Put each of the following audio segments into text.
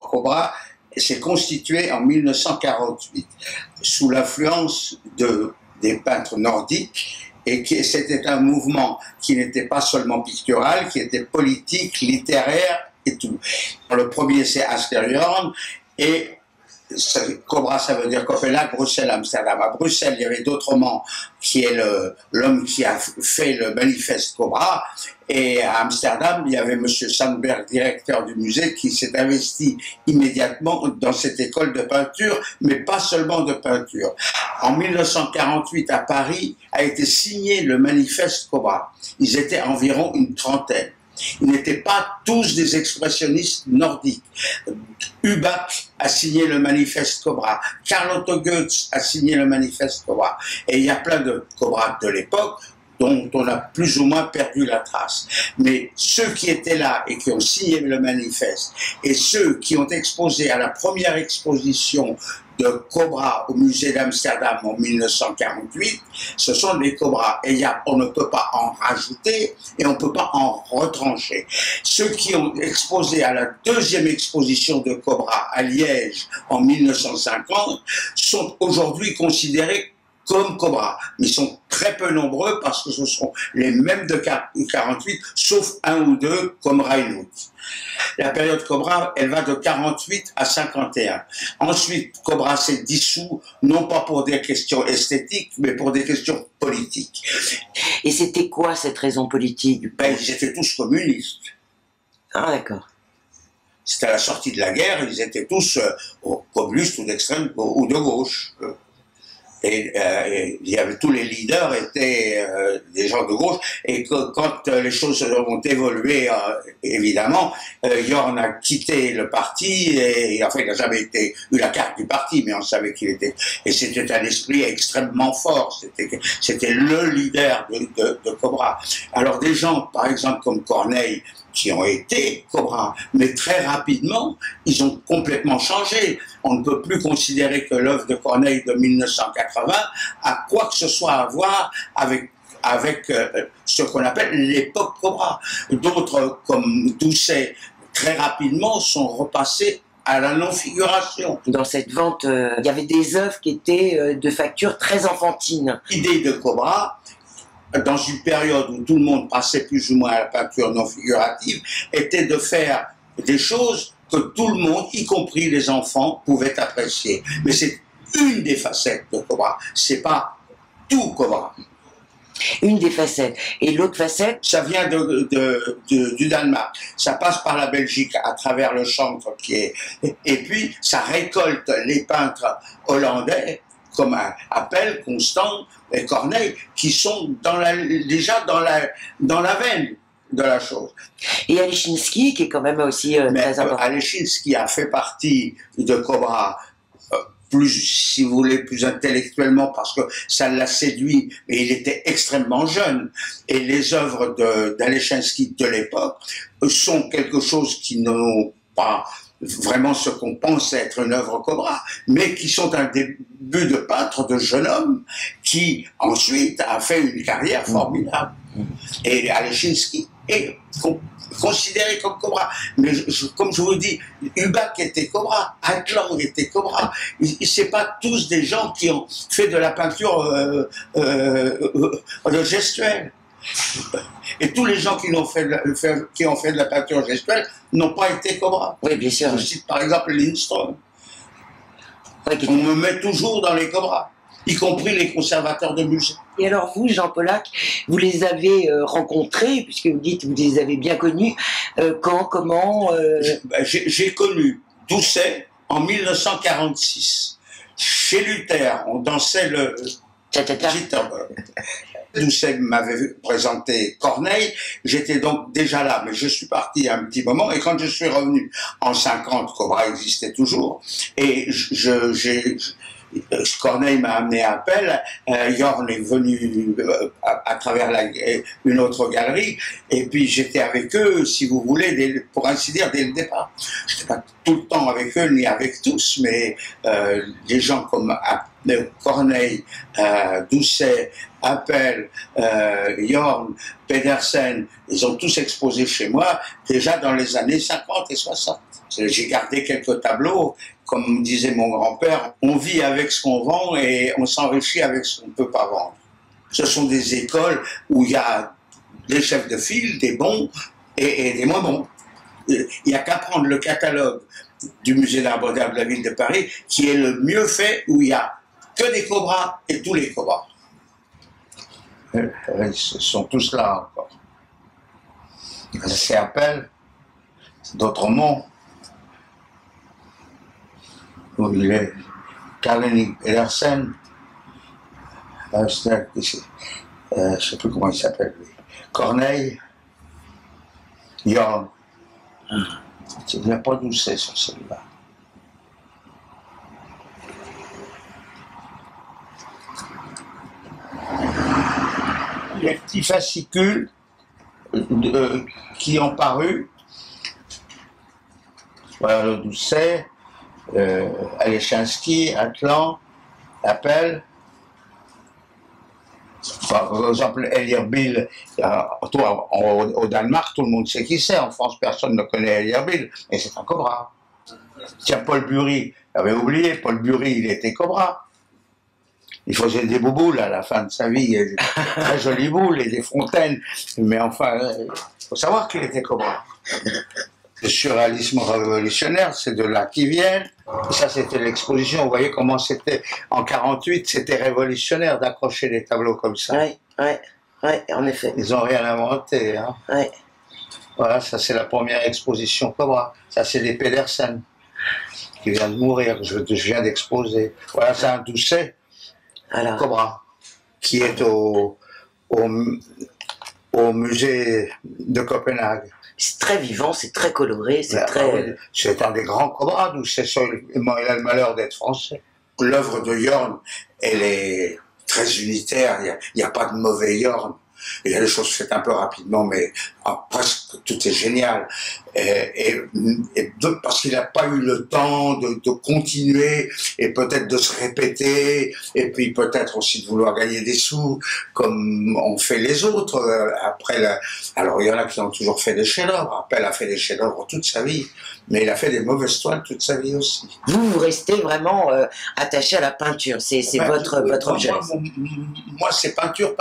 Cobra s'est constitué en 1948 sous l'influence des peintres nordiques, et c'était un mouvement qui n'était pas seulement pictural, qui était politique, littéraire et tout. Le premier, c'est Asterion, et Cobra, ça veut dire Copenhague, Bruxelles, Amsterdam. À Bruxelles, il y avait D'autrement, qui est l'homme qui a fait le manifeste Cobra. Et à Amsterdam, il y avait M. Sandberg, directeur du musée, qui s'est investi immédiatement dans cette école de peinture, mais pas seulement de peinture. En 1948, à Paris, a été signé le manifeste Cobra. Ils étaient environ une trentaine. Ils n'étaient pas tous des expressionnistes nordiques. Hubac a signé le manifeste Cobra. Carl Otto Goetz a signé le manifeste Cobra. Et il y a plein de Cobra de l'époque dont on a plus ou moins perdu la trace. Mais ceux qui étaient là et qui ont signé le manifeste, et ceux qui ont exposé à la première exposition de Cobra au musée d'Amsterdam en 1948, ce sont des Cobras. Et on ne peut pas en rajouter et on ne peut pas en retrancher. Ceux qui ont exposé à la deuxième exposition de Cobra à Liège en 1950 sont aujourd'hui considérés comme Cobra, mais ils sont très peu nombreux parce que ce sont les mêmes de 48, sauf un ou deux comme Reinhard. La période Cobra, elle va de 48 à 51. Ensuite, Cobra s'est dissous, non pas pour des questions esthétiques, mais pour des questions politiques. Et c'était quoi cette raison politique? Ils étaient tous communistes. Ah d'accord. C'était à la sortie de la guerre, ils étaient tous communistes ou d'extrême ou de gauche. Et il y avait tous les leaders étaient des gens de gauche, et quand les choses ont évolué, évidemment, Jorn a quitté le parti, et enfin il n'a jamais eu la carte du parti, mais on savait qu'il était, et c'était un esprit extrêmement fort, c'était le leader de Cobra. Alors des gens, par exemple comme Corneille, qui ont été Cobra, mais très rapidement, ils ont complètement changé. On ne peut plus considérer que l'œuvre de Corneille de 1980 a quoi que ce soit à voir avec ce qu'on appelle l'époque Cobra. D'autres, comme Doucet, très rapidement sont repassés à la non-figuration. Dans cette vente, il y avait des œuvres qui étaient de facture très enfantine. L'idée de Cobra, dans une période où tout le monde passait plus ou moins à la peinture non figurative, était de faire des choses que tout le monde, y compris les enfants, pouvaient apprécier. Mais c'est une des facettes de Cobra, c'est pas tout Cobra. Une des facettes. Et l'autre facette? Ça vient du Danemark. Ça passe par la Belgique à travers le chantre et puis ça récolte les peintres hollandais comme Appel, Constant et Corneille, qui sont déjà dans la veine de la chose. Et Alechinsky, qui est quand même aussi très important. Alechinsky a fait partie de Cobra, plus, si vous voulez, plus intellectuellement, parce que ça l'a séduit, et il était extrêmement jeune. Et les œuvres d'Alechinsky de l'époque sont quelque chose qui n'ont pas vraiment ce qu'on pense être une œuvre Cobra, mais qui sont un début de peintre, de jeune homme, qui ensuite a fait une carrière formidable. Et Alechinsky est considéré comme Cobra. Mais comme je vous dis, Hubac était Cobra, Atlan était Cobra. C'est pas tous des gens qui ont fait de la peinture gestuelle. Et tous les gens qui ont fait de la peinture gestuelle n'ont pas été Cobra. Oui, bien sûr. Je cite par exemple Lindström. On me met toujours dans les Cobras, y compris les conservateurs de musées. Et alors vous, Jean Paulac, vous les avez rencontrés, puisque vous dites que vous les avez bien connus, quand, comment J'ai connu Doucet en 1946. Chez Luther, on dansait le Jitterbug. Doucet m'avait présenté Corneille, j'étais donc déjà là, mais je suis parti un petit moment, et quand je suis revenu en 50, Cobra existait toujours, et Corneille m'a amené à Appel, Jorn est venu à travers une autre galerie, et puis j'étais avec eux, si vous voulez, pour ainsi dire, dès le départ. Je n'étais pas tout le temps avec eux, ni avec tous, mais des gens comme Corneille, Doucet, Appel, Yorn, Pedersen, ils ont tous exposé chez moi déjà dans les années 50 et 60. J'ai gardé quelques tableaux, comme disait mon grand-père, on vit avec ce qu'on vend et on s'enrichit avec ce qu'on ne peut pas vendre. Ce sont des écoles où il y a des chefs de file, des bons et des moins bons. Il n'y a qu'à prendre le catalogue du musée d'art moderne de la ville de Paris, qui est le mieux fait, où il n'y a que des cobras et tous les cobras. Ils sont tous là encore. C'est Appel, d'autres noms. Où il est Karl-Henning Pedersen, je ne sais plus comment il s'appelle, Corneille, Yorn. Il n'y a pas Doucet sur celui-là. Les petits fascicules qui ont paru, voilà le Doucet, Alechinsky, Atlan, Appel. Par exemple, Elierbil, au Danemark, tout le monde sait qui c'est. En France, personne ne connaît Elierbil, mais c'est un cobra. Tiens, Paul Bury, j'avais oublié, Paul Bury, il était cobra. Il faisait des bouboules à la fin de sa vie, des très jolies boules et des fontaines. Mais enfin, il faut savoir qu'il était cobra. Le surréalisme révolutionnaire, c'est de là qu'il vient. Et ça, c'était l'exposition. Vous voyez comment c'était, en 48, c'était révolutionnaire d'accrocher des tableaux comme ça. Oui, en effet. Ils n'ont rien inventé. Hein. Ouais. Voilà, ça c'est la première exposition cobra. Ça c'est les Pedersen, qui vient de mourir, je viens d'exposer. Voilà, c'est un Doucet, cobra, qui est au musée de Copenhague. C'est très vivant, c'est très coloré, c'est très... C'est un des grands cobras, Doucet, il a le malheur d'être français. L'œuvre de Yorn, elle est très unitaire, il n'y a pas de mauvais Yorn. Il y a des choses faites un peu rapidement, mais presque tout est génial. Parce qu'il n'a pas eu le temps de continuer et peut-être de se répéter, et puis peut-être aussi de vouloir gagner des sous, comme ont fait les autres. Alors il y en a qui ont toujours fait des chefs-d'œuvre. Appel a fait des chefs-d'œuvre toute sa vie, mais il a fait des mauvaises toiles toute sa vie aussi. Vous restez vraiment attaché à la peinture, c'est votre objet. Moi, c'est peinture.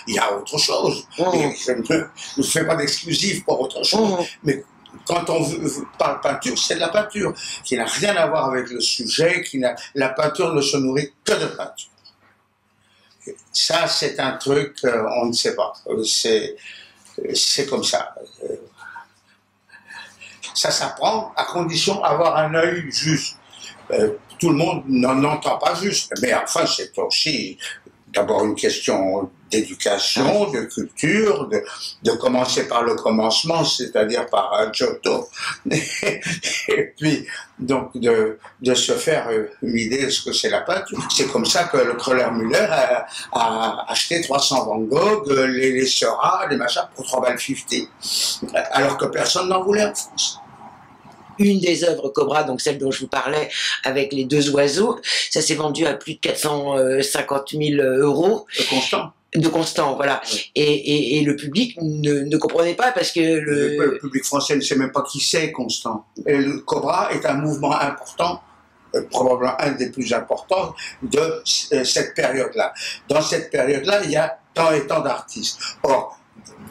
Il y a autre chose. Je ne fais pas d'exclusif pour autre chose. Mais quand on parle peinture, c'est de la peinture, qui n'a rien à voir avec le sujet, la peinture ne se nourrit que de peinture. Ça, c'est un truc, on ne sait pas. C'est comme ça. Ça s'apprend à condition d'avoir un œil juste. Tout le monde n'en entend pas juste. Mais enfin, c'est aussi d'abord une question d'éducation, de culture, de commencer par le commencement, c'est-à-dire par Giotto, et puis donc de se faire une idée de ce que c'est la peinture. C'est comme ça que le Kröller-Müller a acheté 300 Van Gogh, les Seurat, les machins, pour 3,50 $, alors que personne n'en voulait en France. Une des œuvres Cobra, donc celle dont je vous parlais, avec les deux oiseaux, ça s'est vendu à plus de 450 000 €. De Constant, voilà. Et le public ne comprenait pas parce que le public français ne sait même pas qui c'est Constant. Et le Cobra est un mouvement important, probablement un des plus importants de cette période-là. Dans cette période-là, il y a tant et tant d'artistes. Or,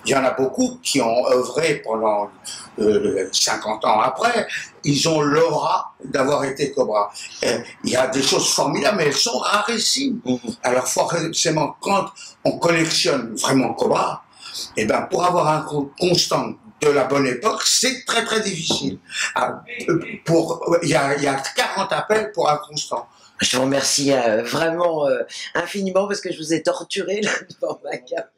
il y en a beaucoup qui ont œuvré pendant 50 ans après. Ils ont l'aura d'avoir été Cobra. Il y a des choses formidables, mais elles sont rarissimes. Alors forcément, quand on collectionne vraiment Cobra, eh ben, pour avoir un Constant de la bonne époque, c'est très très difficile. Il y a 40 appels pour un Constant. Je vous remercie vraiment infiniment parce que je vous ai torturé là devant ma caméra.